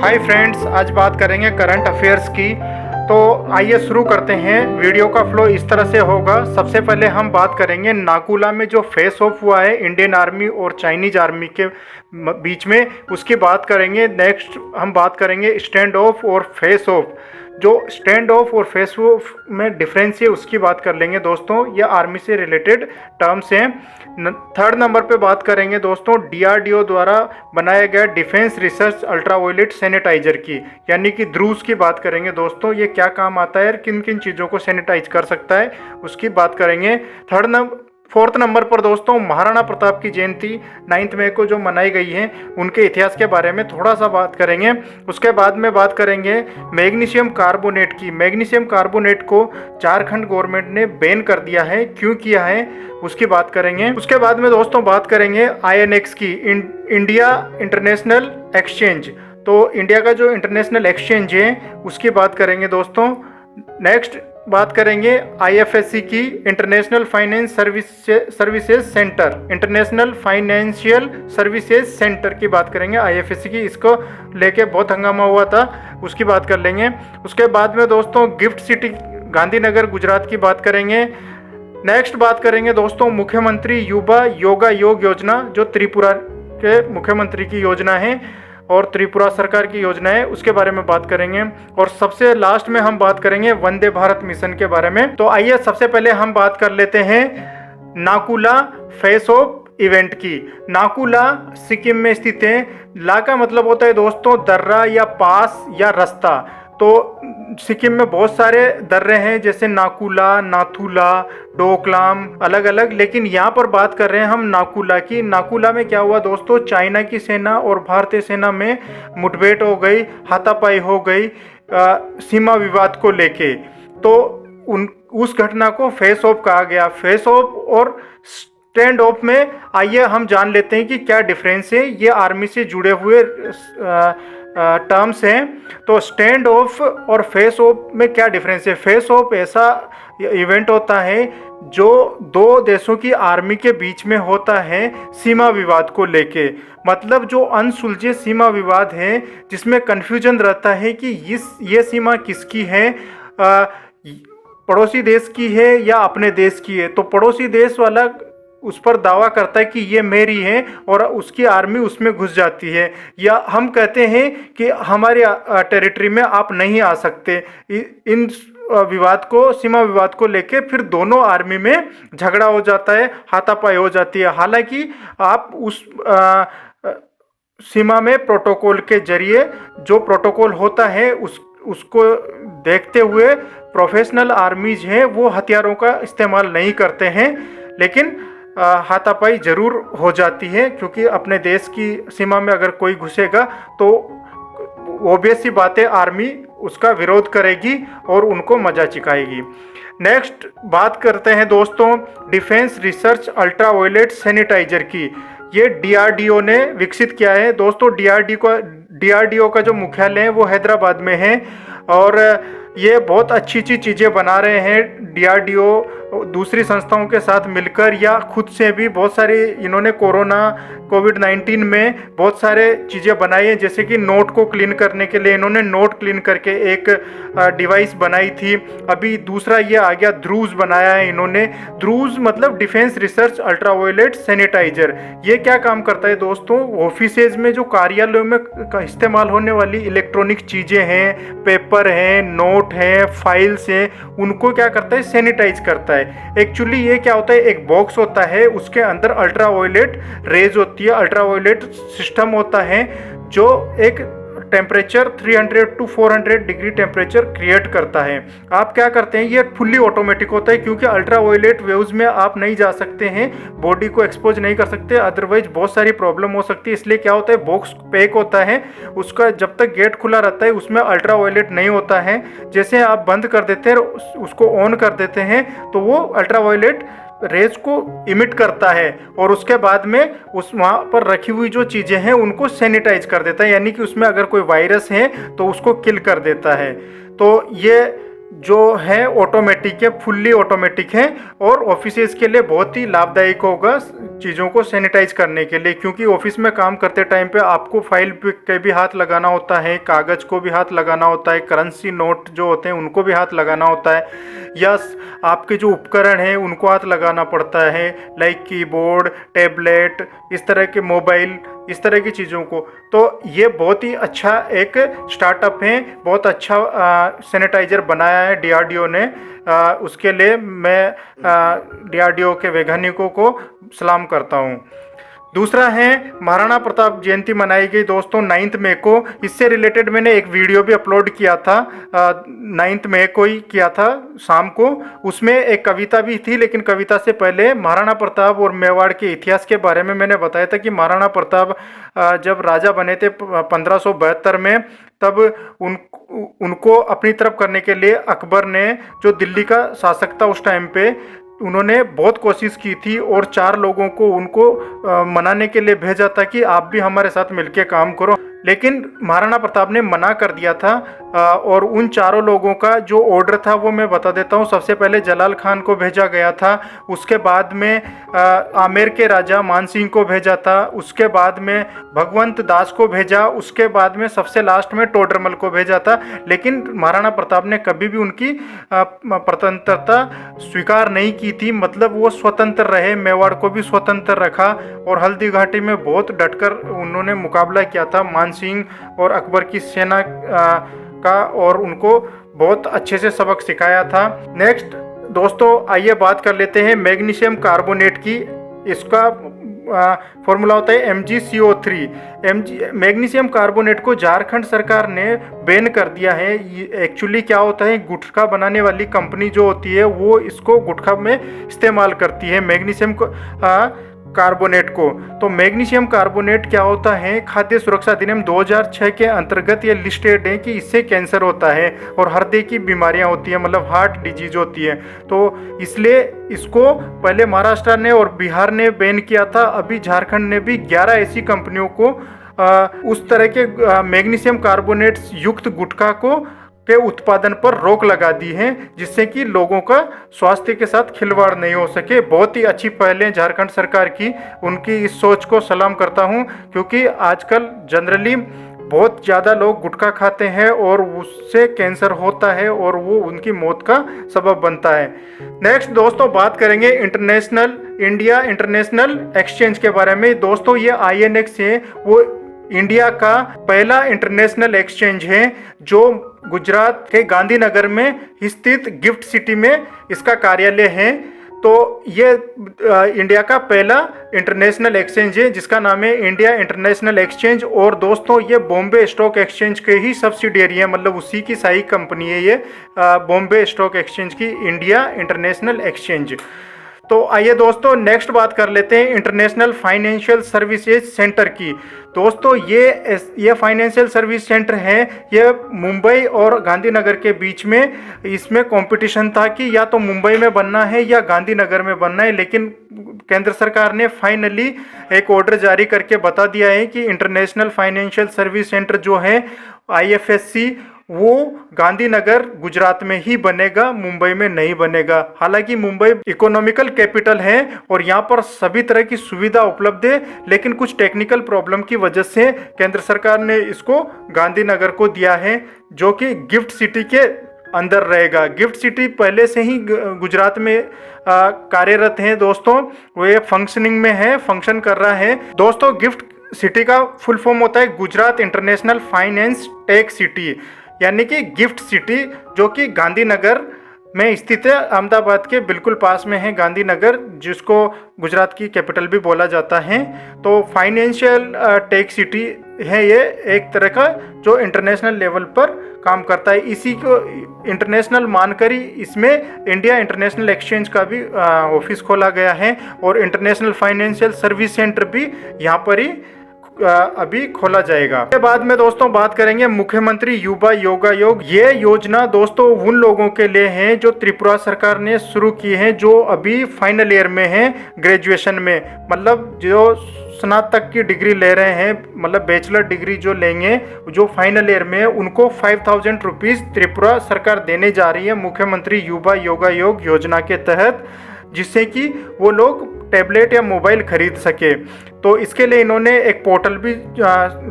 Hi friends, आज बात करेंगे करंट अफेयर्स की। तो आइए शुरू करते हैं। वीडियो का फ्लो इस तरह से होगा। सबसे पहले हम बात करेंगे नाकुला में जो फेस ऑफ हुआ है इंडियन आर्मी और चाइनीज आर्मी के बीच में, उसकी बात करेंगे। नेक्स्ट हम बात करेंगे स्टैंड ऑफ और फेस ऑफ। जो स्टैंड ऑफ और फेस ऑफ में डिफरेंस है उसकी बात कर लेंगे दोस्तों। ये आर्मी से रिलेटेड टर्म्स हैं। थर्ड नंबर पे बात करेंगे दोस्तों डीआरडीओ द्वारा बनाया गया डिफेंस रिसर्च अल्ट्रावायलेट सैनिटाइजर की, यानी कि ध्रुव की बात करेंगे दोस्तों। ये क्या काम आता है, किन किन चीज़ों को सैनिटाइज कर सकता है, उसकी बात करेंगे। फोर्थ नंबर पर दोस्तों महाराणा प्रताप की जयंती 9 मई को जो मनाई गई है, उनके इतिहास के बारे में थोड़ा सा बात करेंगे। उसके बाद में बात करेंगे मैग्नीशियम कार्बोनेट की। मैग्नीशियम कार्बोनेट को झारखंड गवर्नमेंट ने बैन कर दिया है, क्यों किया है उसकी बात करेंगे। उसके बाद में दोस्तों बात करेंगे आईएनएक्स की, इंडिया इंटरनेशनल एक्सचेंज। तो इंडिया का जो इंटरनेशनल एक्सचेंज है उसकी बात करेंगे दोस्तों। नेक्स्ट बात करेंगे आईएफएससी की, international finance services centre, international financial services centre की बात करेंगे आईएफएससी की। इसको लेके बहुत हंगामा हुआ था, उसकी बात कर लेंगे। उसके बाद में दोस्तों गिफ्ट सिटी गांधीनगर गुजरात की बात करेंगे। नेक्स्ट बात करेंगे दोस्तों मुख्यमंत्री युवा योगा योग योजना, जो त्रिपुरा के मुख्यमंत्री की योजना है और त्रिपुरा सरकार की योजना है, उसके बारे में बात करेंगे। और सबसे लास्ट में हम बात करेंगे वंदे भारत मिशन के बारे में। तो आइए सबसे पहले हम बात कर लेते हैं नाकुला फेस ऑफ इवेंट की। नाकुला सिक्किम में स्थित है। ला का मतलब होता है दोस्तों दर्रा या पास या रास्ता। तो सिक्किम में बहुत सारे दर्रे हैं, जैसे नाकुला, नाथुला, डोकलाम, अलग अलग, लेकिन यहाँ पर बात कर रहे हैं हम नाकुला की। नाकुला में क्या हुआ दोस्तों, चाइना की सेना और भारतीय सेना में मुठभेड़ हो गई, हाथापाई हो गई सीमा विवाद को लेके। तो उस घटना को फेस ऑफ कहा गया। फेस ऑफ और स्टैंड ऑफ में आइए हम जान लेते हैं कि क्या डिफरेंस है। ये आर्मी से जुड़े हुए टर्म्स हैं। तो स्टैंड ऑफ और फेस ऑफ में क्या डिफरेंस है। फेस ऑफ ऐसा इवेंट होता है जो दो देशों की आर्मी के बीच में होता है सीमा विवाद को लेके। मतलब जो अनसुलझे सीमा विवाद है, जिसमें कन्फ्यूजन रहता है कि ये सीमा किसकी है, पड़ोसी देश की है या अपने देश की है। तो पड़ोसी देश वाला उस पर दावा करता है कि ये मेरी है और उसकी आर्मी उसमें घुस जाती है, या हम कहते हैं कि हमारे टेरिटरी में आप नहीं आ सकते। इन विवाद को, सीमा विवाद को लेके फिर दोनों आर्मी में झगड़ा हो जाता है, हाथापाई हो जाती है। हालांकि आप उस सीमा में प्रोटोकॉल के जरिए, जो प्रोटोकॉल होता है उसको देखते हुए प्रोफेशनल आर्मीज हैं वो हथियारों का इस्तेमाल नहीं करते हैं, लेकिन हाथापाई जरूर हो जाती है, क्योंकि अपने देश की सीमा में अगर कोई घुसेगा तो ऑब्वियस सी बात है आर्मी उसका विरोध करेगी और उनको मजा चिखाएगी। नेक्स्ट बात करते हैं दोस्तों डिफेंस रिसर्च अल्ट्रावायलेट सैनिटाइजर की। ये डीआरडीओ ने विकसित किया है दोस्तों। डीआरडीओ का जो मुख्यालय है वो हैदराबाद में है और ये बहुत अच्छी चीज़ें बना रहे हैं। डीआरडीओ दूसरी संस्थाओं के साथ मिलकर या खुद से भी बहुत सारी इन्होंने कोविड-19 में बहुत सारे चीज़ें बनाई हैं, जैसे कि नोट को क्लीन करने के लिए इन्होंने नोट क्लीन करके एक डिवाइस बनाई थी। अभी दूसरा ये आ गया ध्रुव बनाया है इन्होंने। ध्रुव मतलब डिफेंस रिसर्च अल्ट्रावायलेट सैनिटाइजर। ये क्या काम करता है दोस्तों, ऑफिसेज में जो कार्यालयों में इस्तेमाल होने वाली इलेक्ट्रॉनिक चीज़ें हैं, पेपर हैं, नोट हैं, फाइल्स हैं, उनको क्या करता है, सैनिटाइज करता है। एक्चुअली ये क्या होता है, एक बॉक्स होता है, उसके अंदर अल्ट्रावायलेट रेज होती है, अल्ट्रावायलेट सिस्टम होता है जो एक temperature 300 to 400 degree temperature create करता है। आप क्या करते हैं, ये फुल्ली ऑटोमेटिक होता है, क्योंकि अल्ट्रावायलेट वेव्स में आप नहीं जा सकते हैं, बॉडी को एक्सपोज नहीं कर सकते, अदरवाइज बहुत सारी प्रॉब्लम हो सकती है। इसलिए क्या होता है, बॉक्स पैक होता है, उसका जब तक गेट खुला रहता है उसमें अल्ट्रावायलेट नहीं होता है। जैसे आप बंद कर देते हैं, उसको ऑन कर देते हैं, तो वो अल्ट्रावायलेट रेज को इमिट करता है और उसके बाद में उस वहाँ पर रखी हुई जो चीज़ें हैं उनको सैनिटाइज कर देता है, यानी कि उसमें अगर कोई वायरस है तो उसको किल कर देता है। तो ये जो है ऑटोमेटिक है, फुल्ली ऑटोमेटिक है और ऑफिसेज के लिए बहुत ही लाभदायक होगा चीज़ों को सैनिटाइज करने के लिए, क्योंकि ऑफिस में काम करते टाइम पे आपको फाइल पे भी हाथ लगाना होता है, कागज़ को भी हाथ लगाना होता है, करेंसी नोट जो होते हैं उनको भी हाथ लगाना होता है, या आपके जो उपकरण हैं उनको हाथ लगाना पड़ता है, लाइक कीबोर्ड, टैबलेट, इस तरह के मोबाइल, इस तरह की चीज़ों को। तो ये बहुत ही अच्छा एक स्टार्टअप है, बहुत अच्छा सैनिटाइज़र बनाया है डीआरडीओ ने। उसके लिए मैं डीआरडीओ के वैज्ञानिकों को सलाम करता हूँ। दूसरा है महाराणा प्रताप जयंती मनाई गई दोस्तों 9 मई को। इससे रिलेटेड मैंने एक वीडियो भी अपलोड किया था, 9 मई को ही किया था शाम को। उसमें एक कविता भी थी, लेकिन कविता से पहले महाराणा प्रताप और मेवाड़ के इतिहास के बारे में मैंने बताया था कि महाराणा प्रताप जब राजा बने थे 1572 में, तब उनको अपनी तरफ करने के लिए अकबर ने, जो दिल्ली का शासक था उस टाइम पे, उन्होंने बहुत कोशिश की थी और 4 लोगों को उनको मनाने के लिए भेजा था कि आप भी हमारे साथ मिलकर काम करो, लेकिन महाराणा प्रताप ने मना कर दिया था। और उन 4 लोगों का जो ऑर्डर था वो मैं बता देता हूँ। सबसे पहले जलाल खान को भेजा गया था, उसके बाद में आमेर के राजा मान सिंह को भेजा था, उसके बाद में भगवंत दास को भेजा, उसके बाद में सबसे लास्ट में टोडरमल को भेजा था। लेकिन महाराणा प्रताप ने कभी भी उनकी स्वतंत्रता स्वीकार नहीं की थी, मतलब वो स्वतंत्र रहे, मेवाड़ को भी स्वतंत्र रखा और हल्दी घाटी में बहुत डटकर उन्होंने मुकाबला किया था मान सिंह और अकबर की सेना का, और उनको बहुत अच्छे से सबक सिखाया था। नेक्स्ट दोस्तों आइए बात कर लेते हैं मैग्नीशियम कार्बोनेट की। इसका फॉर्मूला होता है MgCO3। मैग्नीशियम कार्बोनेट को झारखंड सरकार ने बैन कर दिया है। एक्चुअली क्या होता है, गुटखा बनाने वाली कंपनी जो होती है वो इसको गुटखा में इस्तेमाल करती है मैग्नीशियम कार्बोनेट को। तो मैग्नीशियम कार्बोनेट क्या होता है, खाद्य सुरक्षा अधिनियम 2006 के अंतर्गत ये लिस्टेड है कि इससे कैंसर होता है और हृदय की बीमारियां होती हैं, मतलब हार्ट डिजीज होती है। तो इसलिए इसको पहले महाराष्ट्र ने और बिहार ने बैन किया था, अभी झारखंड ने भी 11 ऐसी कंपनियों को उस तरह के मैग्नीशियम कार्बोनेट युक्त गुटखा के उत्पादन पर रोक लगा दी है, जिससे कि लोगों का स्वास्थ्य के साथ खिलवाड़ नहीं हो सके। बहुत ही अच्छी पहलें झारखंड सरकार की, उनकी इस सोच को सलाम करता हूं, क्योंकि आजकल जनरली बहुत ज़्यादा लोग गुटखा खाते हैं और उससे कैंसर होता है और वो उनकी मौत का सबब बनता है। नेक्स्ट दोस्तों बात करेंगे इंडिया इंटरनेशनल एक्सचेंज के बारे में। दोस्तों ये INX है, वो इंडिया का पहला इंटरनेशनल एक्सचेंज है जो गुजरात के गांधीनगर में स्थित गिफ्ट सिटी में इसका कार्यालय है। तो ये इंडिया का पहला इंटरनेशनल एक्सचेंज है जिसका नाम है इंडिया इंटरनेशनल एक्सचेंज। और दोस्तों ये बॉम्बे स्टॉक एक्सचेंज के ही सब्सिडियरी है, मतलब उसी की सही कंपनी है ये बॉम्बे स्टॉक एक्सचेंज की इंडिया इंटरनेशनल एक्सचेंज। तो आइए दोस्तों नेक्स्ट बात कर लेते हैं इंटरनेशनल फाइनेंशियल सर्विसेज सेंटर की। दोस्तों ये फाइनेंशियल सर्विस सेंटर है, ये मुंबई और गांधीनगर के बीच में इसमें कंपटीशन था कि या तो मुंबई में बनना है या गांधीनगर में बनना है, लेकिन केंद्र सरकार ने फाइनली एक ऑर्डर जारी करके बता दिया है कि इंटरनेशनल फाइनेंशियल सर्विस सेंटर जो है IFSC वो गांधीनगर गुजरात में ही बनेगा, मुंबई में नहीं बनेगा। हालांकि मुंबई इकोनॉमिकल कैपिटल है और यहाँ पर सभी तरह की सुविधा उपलब्ध है, लेकिन कुछ टेक्निकल प्रॉब्लम की वजह से केंद्र सरकार ने इसको गांधीनगर को दिया है, जो कि गिफ्ट सिटी के अंदर रहेगा। गिफ्ट सिटी पहले से ही गुजरात में कार्यरत है दोस्तों, वो ये फंक्शनिंग में है, फंक्शन कर रहा है। दोस्तों गिफ्ट सिटी का फुल फॉर्म होता है Gujarat international finance tech city, यानी कि गिफ्ट सिटी, जो कि गांधीनगर में स्थित है। अहमदाबाद के बिल्कुल पास में है गांधीनगर, जिसको गुजरात की कैपिटल भी बोला जाता है। तो फाइनेंशियल टेक सिटी है ये, एक तरह का जो इंटरनेशनल लेवल पर काम करता है। इसी को इंटरनेशनल मानकर ही इसमें इंडिया इंटरनेशनल एक्सचेंज का भी ऑफिस खोला गया है और इंटरनेशनल फाइनेंशियल सर्विस सेंटर भी यहाँ पर ही अभी खोला जाएगा। इसके बाद में दोस्तों बात करेंगे मुख्यमंत्री युवा योगा योग। ये योजना दोस्तों उन लोगों के लिए है जो त्रिपुरा सरकार ने शुरू की है, जो अभी फाइनल ईयर में है, ग्रेजुएशन में, मतलब जो स्नातक की डिग्री ले रहे हैं, मतलब बैचलर डिग्री जो लेंगे, जो फाइनल ईयर में, उनको 5000 रुपीज़ त्रिपुरा सरकार देने जा रही है मुख्यमंत्री युवा योगा योग योजना के तहत, जिससे कि वो लोग टैबलेट या मोबाइल खरीद सके। तो इसके लिए इन्होंने एक पोर्टल भी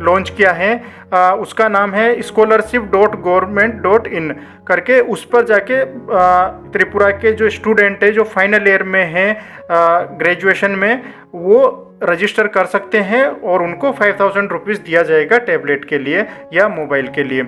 लॉन्च किया है, उसका नाम है scholarship.government.in करके। उस पर जाके त्रिपुरा के जो स्टूडेंट है जो फाइनल ईयर में हैं ग्रेजुएशन में, वो रजिस्टर कर सकते हैं और उनको 5000 रुपीज़ दिया जाएगा टैबलेट के लिए या मोबाइल के लिए।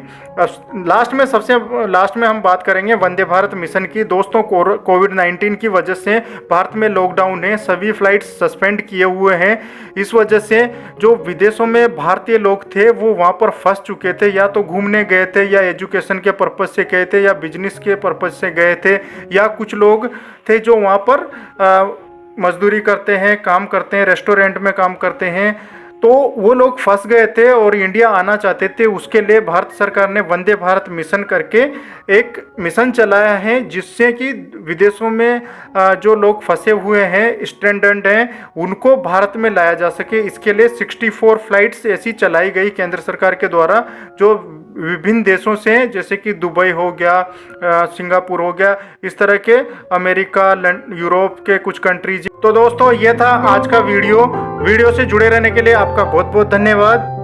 सबसे लास्ट में हम बात करेंगे वंदे भारत मिशन की। दोस्तों कोविड-19 की वजह से भारत में लॉकडाउन है, सभी फ्लाइट्स सस्पेंड किए हुए हैं। इस वजह से जो विदेशों में भारतीय लोग थे वो वहाँ पर फंस चुके थे, या तो घूमने गए थे, या एजुकेशन के पर्पज़ से गए थे, या बिजनेस के पर्पज़ से गए थे, या कुछ लोग थे जो वहाँ पर मजदूरी करते हैं, काम करते हैं, रेस्टोरेंट में काम करते हैं। तो वो लोग फंस गए थे और इंडिया आना चाहते थे। उसके लिए भारत सरकार ने वंदे भारत मिशन करके एक मिशन चलाया है, जिससे कि विदेशों में जो लोग फंसे हुए हैं, स्ट्रेंडेड हैं, उनको भारत में लाया जा सके। इसके लिए 64 फ्लाइट्स ऐसी चलाई गई केंद्र सरकार के द्वारा, जो विभिन्न देशों से, जैसे कि दुबई हो गया, सिंगापुर हो गया, इस तरह के अमेरिका, यूरोप के कुछ कंट्रीज। तो दोस्तों ये था आज का वीडियो से जुड़े रहने के लिए आपका बहुत बहुत धन्यवाद।